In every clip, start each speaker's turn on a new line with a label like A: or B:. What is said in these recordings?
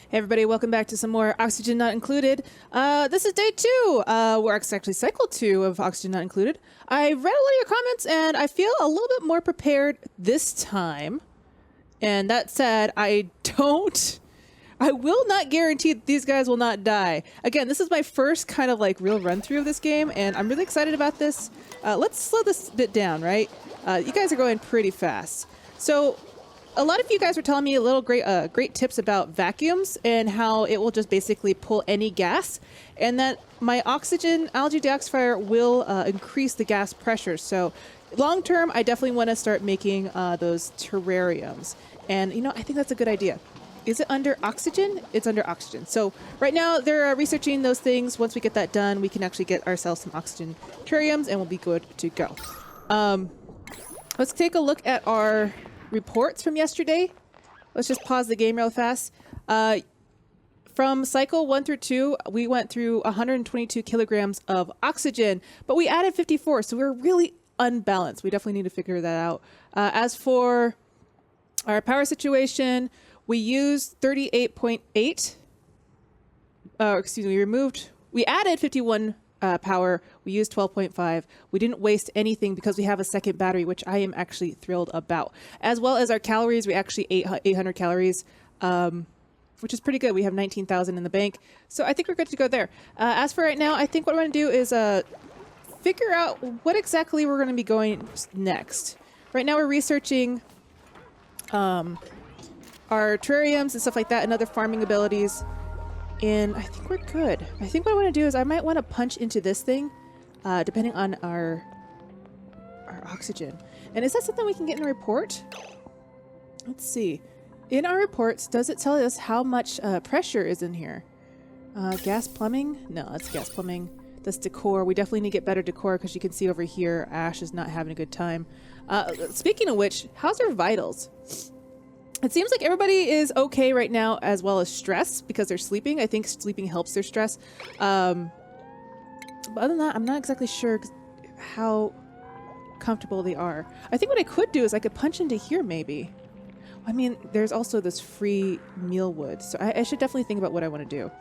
A: Hey everybody, welcome back to some more Oxygen Not Included. This is day 2. We're actually cycle 2 of Oxygen Not Included. I read a lot of your comments and I feel a little bit more prepared this time. And that said, I will not guarantee that these guys will not die. Again, this is my first kind of like real run through of this game and I'm really excited about this. Let's slow this bit down, right? You guys are going pretty fast. So a lot of you guys were telling me a little great tips about vacuums and how it will just basically pull any gas, and that my oxygen algae detoxifier will increase the gas pressure. So long term, I definitely want to start making those terrariums. And you know, I think that's a good idea. Is it under oxygen? It's under oxygen. So right now they're researching those things. Once we get that done, we can actually get ourselves some oxygen terrariums and we'll be good to go. Let's take a look at our reports from yesterday. Let's just pause the game real fast. From cycle 1 through 2, we went through 122 kilograms of oxygen, but we added 54, so we're really unbalanced. We definitely need to figure that out. As for our power situation, we used 38.8. We added 51 power. We used 12.5. We didn't waste anything because we have a second battery, which I am actually thrilled about. As well as our calories, we actually ate 800 calories, which is pretty good. We have 19,000 in the bank. So I think we're good to go there. As for right now, I think what we're going to do is figure out what exactly we're going to be going next. Right now we're researching our terrariums and stuff like that and other farming abilities. And I think we're good. I think what I want to do is I might want to punch into this thing, depending on our oxygen. And is that something we can get in a report? Let's see. In our reports, does it tell us how much pressure is in here? Gas plumbing? No, that's gas plumbing. That's decor. We definitely need to get better decor because you can see over here, Ash is not having a good time. Speaking of which, how's our vitals? It seems like everybody is okay right now, as well as stress, because they're sleeping. I think sleeping helps their stress. But other than that, I'm not exactly sure how comfortable they are. I think what I could do is I could punch into here, maybe. I mean, there's also this free meal wood, so I should definitely think about what I want to do.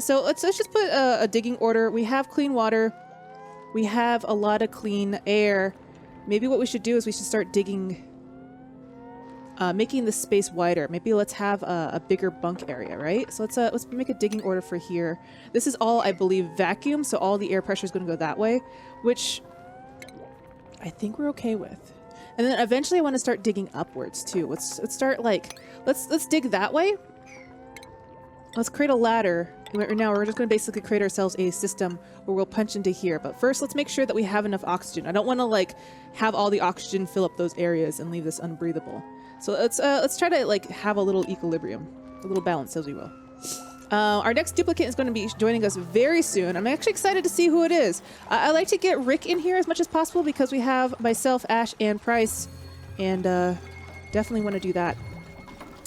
A: So let's just put a digging order. We have clean water. We have a lot of clean air. Maybe what we should do is we should start digging... making the space wider. Maybe let's have a bigger bunk area, right? So let's make a digging order for here. This is all, I believe, vacuum, so all the air pressure is going to go that way, which I think we're okay with. And then eventually I want to start digging upwards too. Let's start like, let's dig that way. Let's create a ladder. Right now we're just going to basically create ourselves a system where we'll punch into here. But first, let's make sure that we have enough oxygen. I don't want to like have all the oxygen fill up those areas and leave this unbreathable. So let's try to like have a little equilibrium, a little balance, as we will. Our next duplicant is going to be joining us very soon. I'm actually excited to see who it is. I like to get Rick in here as much as possible because we have myself, Ash, and Price, and definitely want to do that.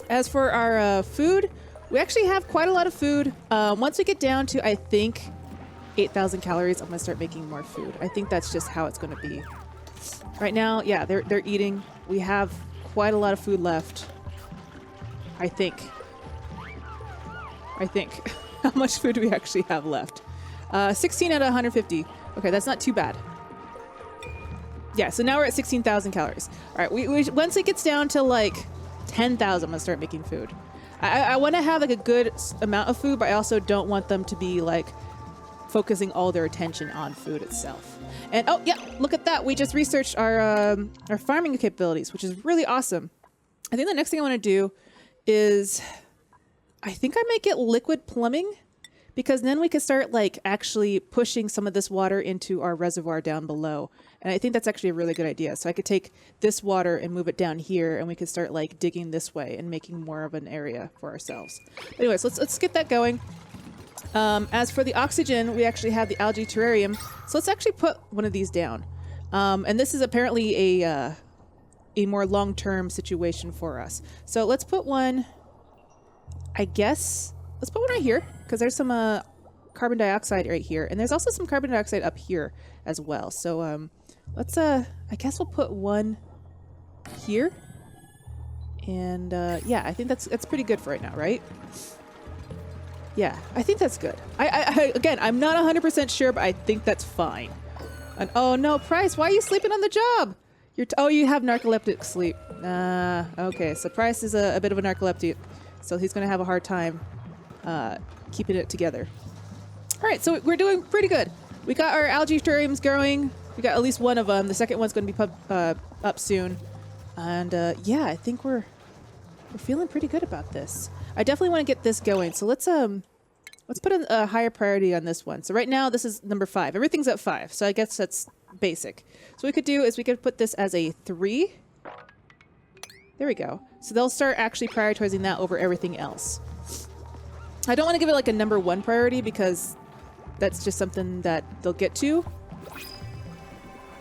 A: As for our food, we actually have quite a lot of food. Once we get down to, I think, 8,000 calories, I'm going to start making more food. I think that's just how it's going to be. Right now, yeah, they're eating. We have quite a lot of food left. I think. How much food do we actually have left? 16 out of 150. Okay, that's not too bad. Yeah, so now we're at 16,000 calories. All right, once it gets down to like 10,000, I'm gonna start making food. I want to have like a good amount of food, but I also don't want them to be like focusing all their attention on food itself. And oh yeah, look at that. We just researched our farming capabilities, which is really awesome. I think the next thing I want to do is I think I might get liquid plumbing, because then we could start like actually pushing some of this water into our reservoir down below. And I think that's actually a really good idea. So I could take this water and move it down here and we could start like digging this way and making more of an area for ourselves. But anyways, let's get that going. As for the oxygen, we actually have the algae terrarium. So let's actually put one of these down. And this is apparently a more long-term situation for us. So let's put one, I guess, let's put one right here because there's some carbon dioxide right here. And there's also some carbon dioxide up here as well. So let's, I guess we'll put one here. And yeah, I think that's pretty good for right now, right? Yeah, I think that's good. Again, I'm not 100% sure, but I think that's fine. And, oh no, Price, why are you sleeping on the job? You have narcoleptic sleep. Okay, so Price is a bit of a narcoleptic, so he's going to have a hard time keeping it together. All right, so we're doing pretty good. We got our algae terrariums growing. We got at least one of them. The second one's going to be up soon. And yeah, I think we're feeling pretty good about this. I definitely want to get this going. So let's put a higher priority on this one. So right now this is number 5. Everything's at 5. So I guess that's basic. So what we could do is we could put this as a 3. There we go. So they'll start actually prioritizing that over everything else. I don't want to give it like a number 1 priority because that's just something that they'll get to.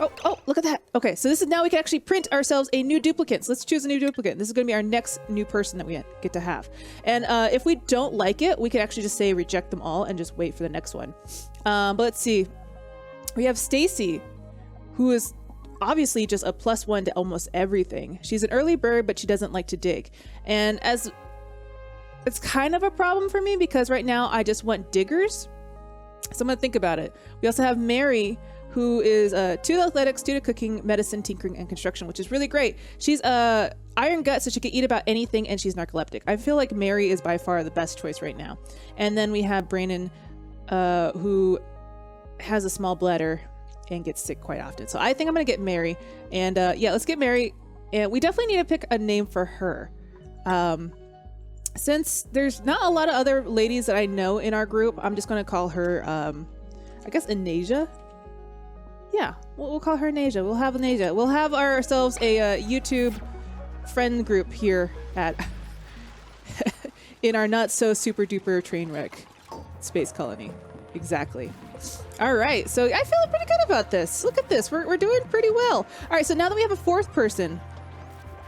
A: Oh, look at that. Okay, so this is now we can actually print ourselves a new duplicant. So let's choose a new duplicant. This is going to be our next new person that we get to have. And if we don't like it, we could actually just say reject them all and just wait for the next one. But let's see. We have Stacy, who is obviously just a +1 to almost everything. She's an early bird, but she doesn't like to dig. And as it's kind of a problem for me because right now I just want diggers. So I'm going to think about it. We also have Mary, who is 2 to athletics, 2 to cooking, medicine, tinkering, and construction, which is really great. She's iron gut, so she can eat about anything, and she's narcoleptic. I feel like Mary is by far the best choice right now. And then we have Brandon, who has a small bladder and gets sick quite often. So I think I'm going to get Mary. And yeah, let's get Mary. And we definitely need to pick a name for her. Since there's not a lot of other ladies that I know in our group, I'm just going to call her, I guess, Anasia. Yeah, we'll call her Anasia. We'll have Anasia. We'll have ourselves a YouTube friend group here at in our not so super duper train wreck space colony. Exactly. All right, so I feel pretty good about this. Look at this. We're doing pretty well. All right, so now that we have a 4th person,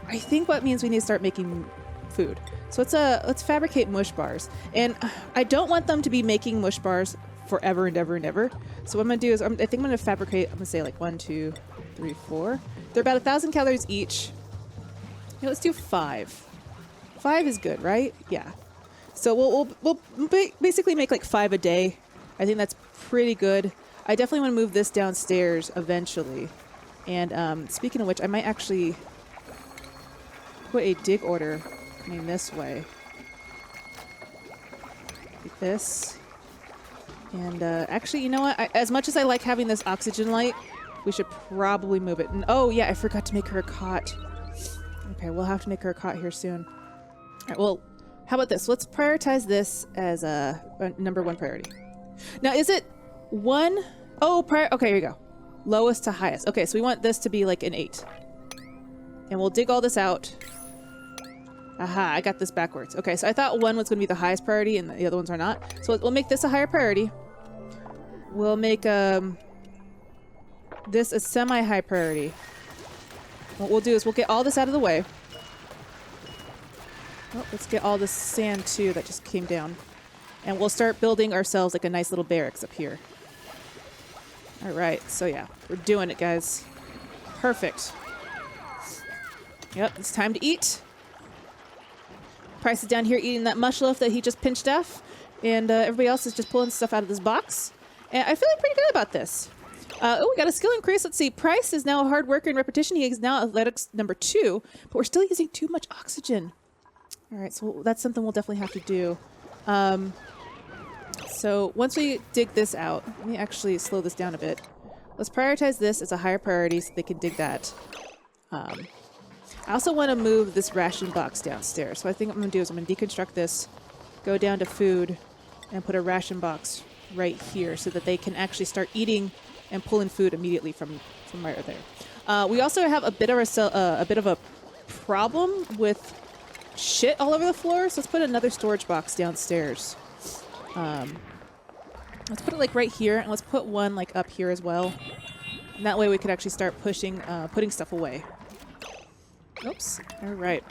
A: I think what means we need to start making food. So let's fabricate mush bars. And I don't want them to be making mush bars forever and ever and ever. So what I'm gonna do is I think I'm gonna fabricate. I'm gonna say like 1, 2, 3, 4. They're about 1,000 calories each. Yeah, let's do 5. 5 is good, right? Yeah. So we'll basically make like 5 a day. I think that's pretty good. I definitely want to move this downstairs eventually. And speaking of which, I might actually put a dig order coming this way. Like this. And actually, you know what? As much as I like having this oxygen light, we should probably move it. And oh yeah, I forgot to make her a cot. Okay, we'll have to make her a cot here soon. All right, well, how about this? Let's prioritize this as a number 1 priority. Now, is it 1? Oh, okay, here we go. Lowest to highest. Okay, so we want this to be like an 8. And we'll dig all this out. Aha, I got this backwards. Okay, so I thought 1 was going to be the highest priority and the other ones are not. So we'll make this a higher priority. We'll make this a semi-high priority. What we'll do is we'll get all this out of the way. Oh, let's get all this sand too that just came down. And we'll start building ourselves like a nice little barracks up here. All right, so yeah, we're doing it, guys. Perfect. Yep, it's time to eat. Price is down here eating that mush loaf that he just pinched off. And everybody else is just pulling stuff out of this box. And I feel like pretty good about this. Oh, we got a skill increase. Let's see. Price is now a hard worker in repetition. He is now athletics number 2. But we're still using too much oxygen. All right, so that's something we'll definitely have to do. So once we dig this out, let me actually slow this down a bit. Let's prioritize this as a higher priority so they can dig that. I also want to move this ration box downstairs. So I think what I'm going to do is I'm going to deconstruct this, go down to food, and put a ration box right here so that they can actually start eating and pulling food immediately from right there. We also have a bit of a problem with shit all over the floor, so let's put another storage box downstairs. Let's put it like right here, and let's put one like up here as well. And that way we could actually start putting stuff away. Oops. All right.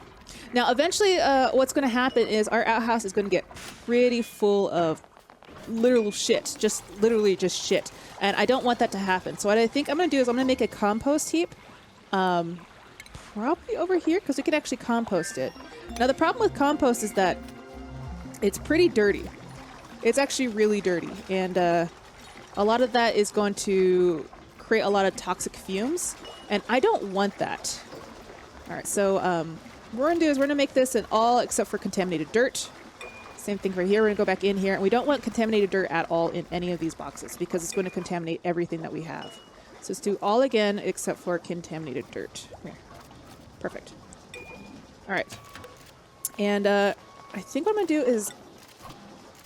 A: Now, eventually, what's going to happen is our outhouse is going to get pretty full of literal shit, literally just shit. And I don't want that to happen. So what I think I'm going to do is I'm going to make a compost heap, probably over here, because we can actually compost it. Now, the problem with compost is that it's pretty dirty. it's actually really dirty. And a lot of that is going to create a lot of toxic fumes. And I don't want that. All right, so what we're going to do is we're going to make this an all except for contaminated dirt. Same thing for here. We're going to go back in here. And we don't want contaminated dirt at all in any of these boxes because it's going to contaminate everything that we have. So let's do all again except for contaminated dirt. Here. Perfect. All right. And I think what I'm going to do is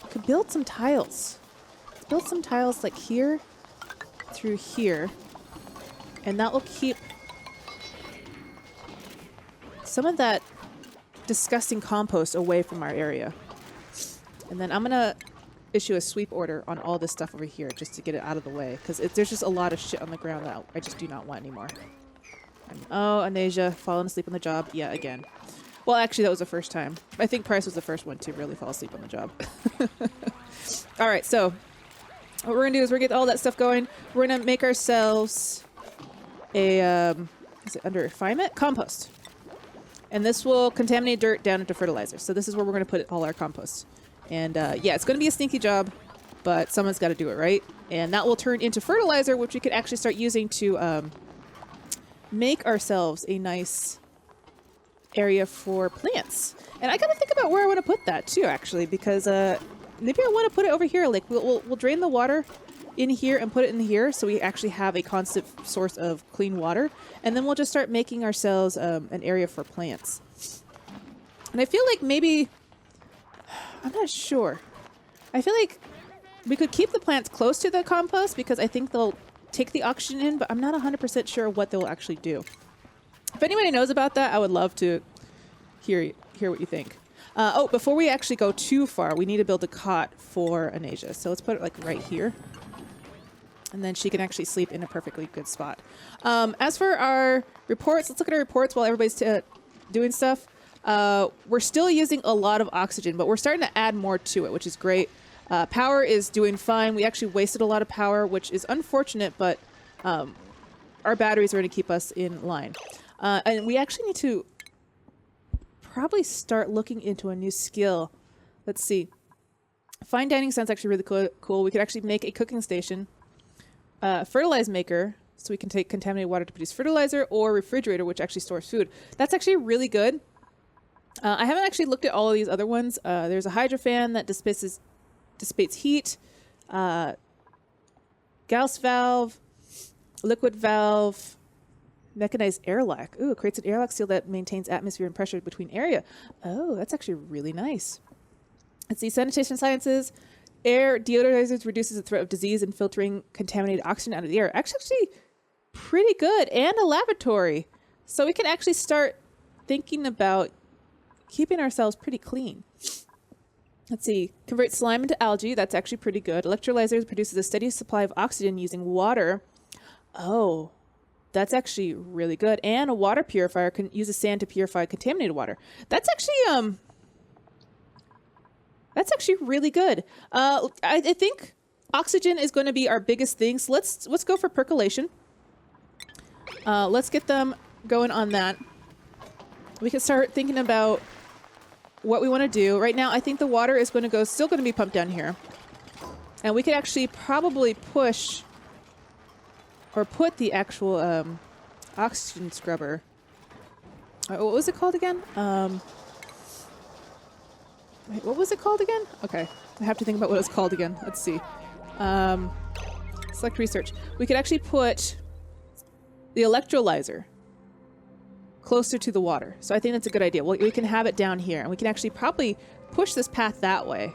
A: I could build some tiles. Let's build some tiles like here through here. And that will keep some of that disgusting compost away from our area. And then I'm going to issue a sweep order on all this stuff over here just to get it out of the way. Because there's just a lot of shit on the ground that I just do not want anymore. Oh, Anasia, falling asleep on the job. Yeah, again. Well, actually, that was the first time. I think Price was the first one to really fall asleep on the job. All right, so what we're going to do is we're going to get all that stuff going. We're going to make ourselves a, is it under refinement? Compost. And this will contaminate dirt down into fertilizer. So this is where we're going to put all our compost. And yeah, it's going to be a sneaky job, but someone's got to do it, right? And that will turn into fertilizer, which we could actually start using to make ourselves a nice area for plants. And I got to think about where I want to put that too, actually, because maybe I want to put it over here. Like we'll drain the water in here and put it in here so we actually have a constant source of clean water. And then we'll just start making ourselves an area for plants. And I feel like maybe, I'm not sure. I feel like we could keep the plants close to the compost because I think they'll take the oxygen in, but I'm not 100% sure what they'll actually do. If anybody knows about that, I would love to hear what you think. Oh, before we actually go too far, we need to build a cot for Anasia. So let's put it like right here. And then she can actually sleep in a perfectly good spot. As for our reports, let's look at our reports while everybody's doing stuff. We're still using a lot of oxygen, but we're starting to add more to it, which is great. Power is doing fine. We actually wasted a lot of power, which is unfortunate, but our batteries are going to keep us in line. And we actually need to probably start looking into a new skill. Let's see. Fine dining sounds actually really cool. We could actually make a cooking station. Fertilizer maker, so we can take contaminated water to produce fertilizer, or refrigerator, which actually stores food. That's actually really good. I haven't actually looked at all of these other ones. There's a hydrofan that dissipates heat, Gauss valve, liquid valve, mechanized airlock. Ooh, it creates an airlock seal that maintains atmosphere and pressure between area. Oh, that's actually really nice. Let's see, sanitation sciences. Air deodorizers reduces the threat of disease and filtering contaminated oxygen out of the air. Actually pretty good. And a lavatory. So we can actually start thinking about keeping ourselves pretty clean. Let's see. Convert slime into algae. That's actually pretty good. Electrolyzers produces a steady supply of oxygen using water. Oh, that's actually really good. And a water purifier can use the sand to purify contaminated water. That's actually really good. I think oxygen is going to be our biggest thing. So let's go for percolation. Let's get them going on that. We can start thinking about what we want to do. Right now, I think the water is still going to be pumped down here. And we could actually probably push or put the actual oxygen scrubber. What was it called again? Wait, what was it called again? Okay, I have to think about what it's called again. Let's see. Select research. We could actually put the electrolyzer closer to the water. So I think that's a good idea. We can have it down here, and we can actually probably push this path that way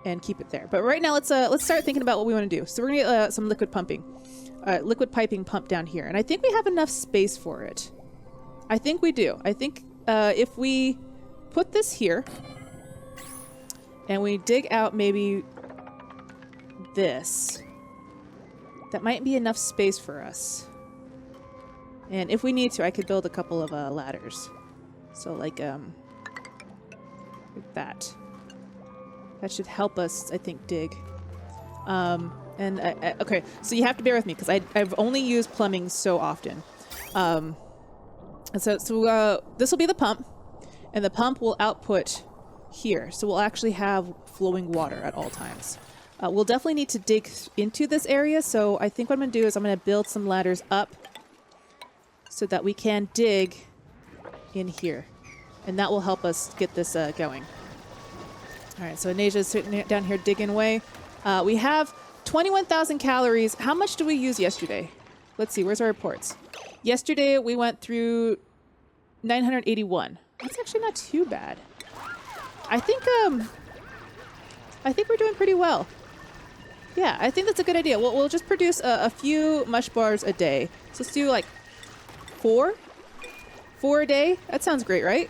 A: and keep it there. But right now, let's start thinking about what we want to do. So we're gonna get some liquid piping pumped down here, and I think we have enough space for it. I think we do. I think if we put this here. And we dig out maybe this. That might be enough space for us. And if we need to, I could build a couple of ladders. So like that. That should help us, I think, dig. Okay, so you have to bear with me because I've only used plumbing so often. So this will be the pump, and the pump will output here. So we'll actually have flowing water at all times. We'll definitely need to dig into this area. So I think what I'm going to do is I'm going to build some ladders up so that we can dig in here. And that will help us get this going. All right, so Anasia's sitting down here digging away. We have 21,000 calories. How much did we use yesterday? Let's see, where's our reports? Yesterday we went through 981. That's actually not too bad. I think we're doing pretty well. Yeah, I think that's a good idea. We'll just produce a few mush bars a day. So let's do like 4 a day. That sounds great, right?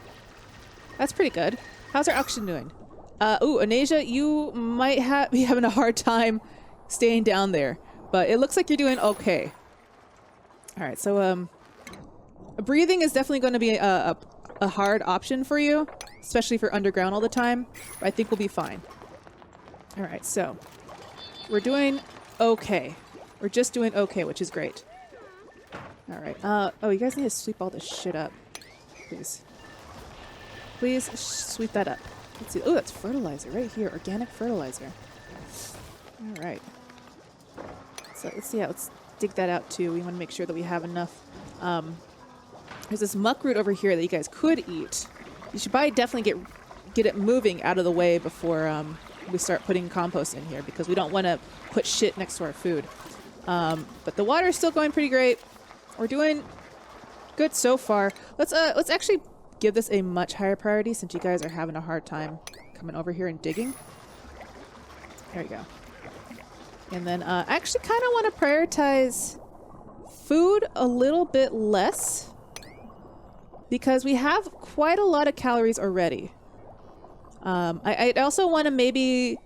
A: That's pretty good. How's our oxygen doing? Ooh, Anasia, you might be having a hard time staying down there, but it looks like you're doing okay. All right, so breathing is definitely going to be a hard option for you, especially for underground all the time. But I think we'll be fine. All right, so we're doing okay. We're just doing okay, which is great. All right. Oh, you guys need to sweep all this shit up, please. Please sweep that up. Let's see. Oh, that's fertilizer right here. Organic fertilizer. All right. So let's see. Let's dig that out too. We want to make sure that we have enough. There's this muck root over here that you guys could eat. You should probably definitely get it moving out of the way before we start putting compost in here, because we don't want to put shit next to our food. But the water is still going pretty great. We're doing good so far. Let's actually give this a much higher priority since you guys are having a hard time coming over here and digging. There you go. And then I actually kind of want to prioritize food a little bit less because we have quite a lot of calories already. I also want to maybe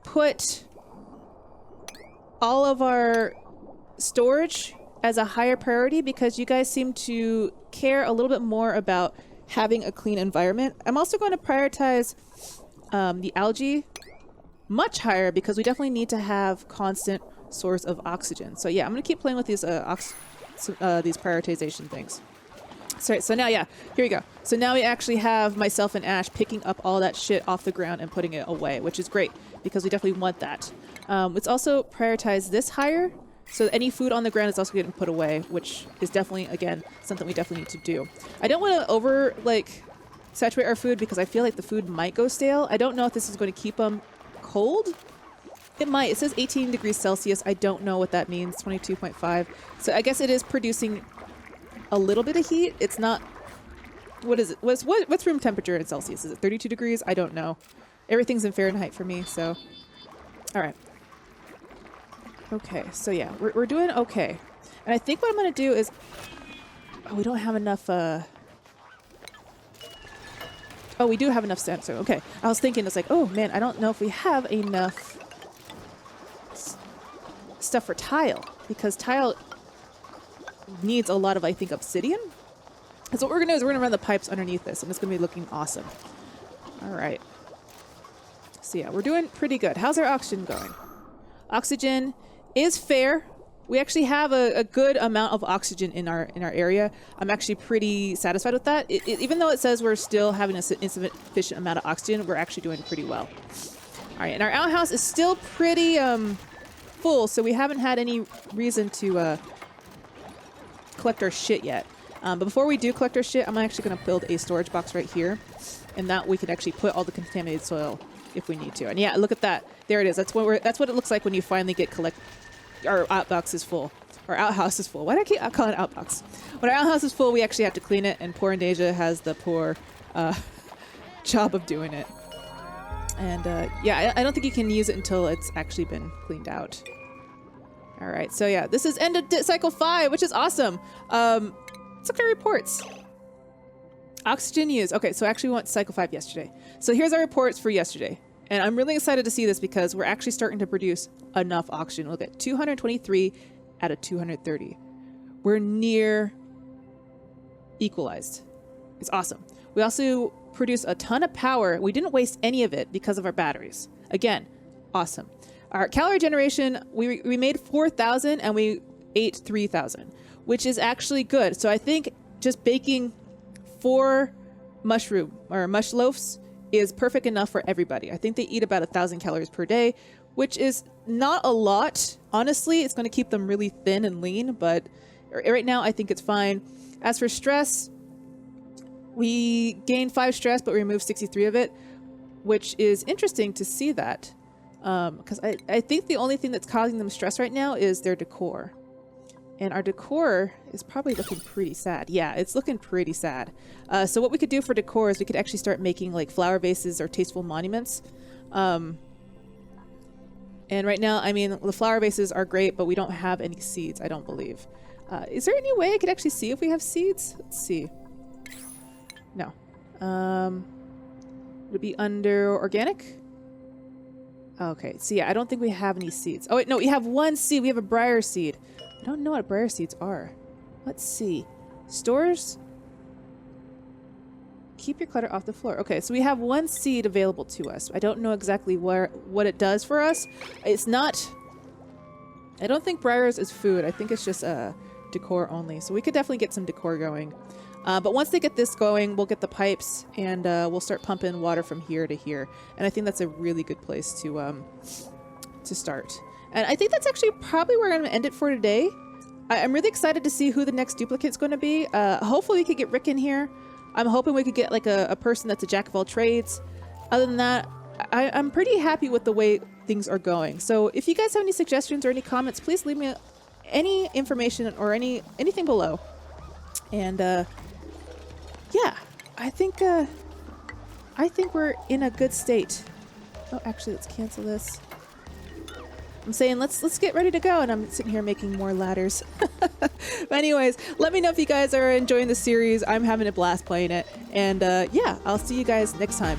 A: put all of our storage as a higher priority because you guys seem to care a little bit more about having a clean environment. I'm also going to prioritize the algae much higher because we definitely need to have constant source of oxygen. So yeah, I'm going to keep playing with these prioritization things. Sorry, so now, yeah, here we go. So now we actually have myself and Ash picking up all that shit off the ground and putting it away, which is great because we definitely want that. Let's also prioritize this higher. So any food on the ground is also getting put away, which is definitely, again, something we definitely need to do. I don't want to saturate our food because I feel like the food might go stale. I don't know if this is going to keep them cold. It might. It says 18 degrees Celsius. I don't know what that means. 22.5. So I guess it is producing a little bit of heat. It's not. What is it? What's room temperature in Celsius? Is it 32 degrees? I don't know. Everything's in Fahrenheit for me. So, all right. Okay. So yeah, we're doing okay. And I think what I'm gonna do is, we don't have enough. Oh, we do have enough sandstone. Okay. I was thinking, it's like, oh man, I don't know if we have enough stuff for tile because tile needs a lot of, I think, obsidian. So what we're going to do is we're going to run the pipes underneath this, and it's going to be looking awesome. All right. So yeah, we're doing pretty good. How's our oxygen going? Oxygen is fair. We actually have a good amount of oxygen in our area. I'm actually pretty satisfied with that. Even though it says we're still having an insufficient amount of oxygen, we're actually doing pretty well. All right, and our outhouse is still pretty full, so we haven't had any reason to collect our shit yet. But before we do collect our shit, I'm actually going to build a storage box right here, and that we can actually put all the contaminated soil if we need to. And yeah, look at that. There it is. That's what it looks like when you finally get our outbox is full. Our outhouse is full. Why do I keep calling it outbox? When our outhouse is full, we actually have to clean it, and poor Anasia has the poor job of doing it. And yeah, I don't think you can use it until it's actually been cleaned out. All right, so yeah, this is end of cycle 5, which is awesome. Let's look at our reports. Oxygen use. Okay, so actually we went cycle 5 yesterday. So here's our reports for yesterday. And I'm really excited to see this because we're actually starting to produce enough oxygen. Look at 223 out of 230. We're near equalized. It's awesome. We also produced a ton of power. We didn't waste any of it because of our batteries. Again, awesome. Our calorie generation, we made 4,000 and we ate 3,000, which is actually good. So I think just baking 4 mush loaves is perfect enough for everybody. I think they eat about 1,000 calories per day, which is not a lot. Honestly, it's going to keep them really thin and lean, but right now I think it's fine. As for stress, we gain 5 stress, but we remove 63 of it, which is interesting to see that. Because I think the only thing that's causing them stress right now is their decor. And our decor is probably looking pretty sad. Yeah, it's looking pretty sad. So what we could do for decor is we could actually start making like flower vases or tasteful monuments. And right now, I mean, the flower vases are great, but we don't have any seeds, I don't believe. Is there any way I could actually see if we have seeds? Let's see. No. Would it be under organic? Okay, so yeah, I don't think we have any seeds. Oh wait, no, we have one seed. We have a briar seed. I don't know what briar seeds are. Let's see. Stores? Keep your clutter off the floor. Okay, so we have one seed available to us. I don't know exactly what it does for us. It's not... I don't think briars is food. I think it's just decor only. So we could definitely get some decor going. But once they get this going, we'll get the pipes and we'll start pumping water from here to here. And I think that's a really good place to start. And I think that's actually probably where I'm going to end it for today. I'm really excited to see who the next duplicate is going to be. Hopefully we could get Rick in here. I'm hoping we could get like a person that's a jack of all trades. Other than that, I'm pretty happy with the way things are going. So if you guys have any suggestions or any comments, please leave me any information or anything below. And yeah, I think we're in a good state. Oh, actually, let's cancel this. I'm saying let's get ready to go, and I'm sitting here making more ladders. But anyways, let me know if you guys are enjoying the series. I'm having a blast playing it, and yeah, I'll see you guys next time.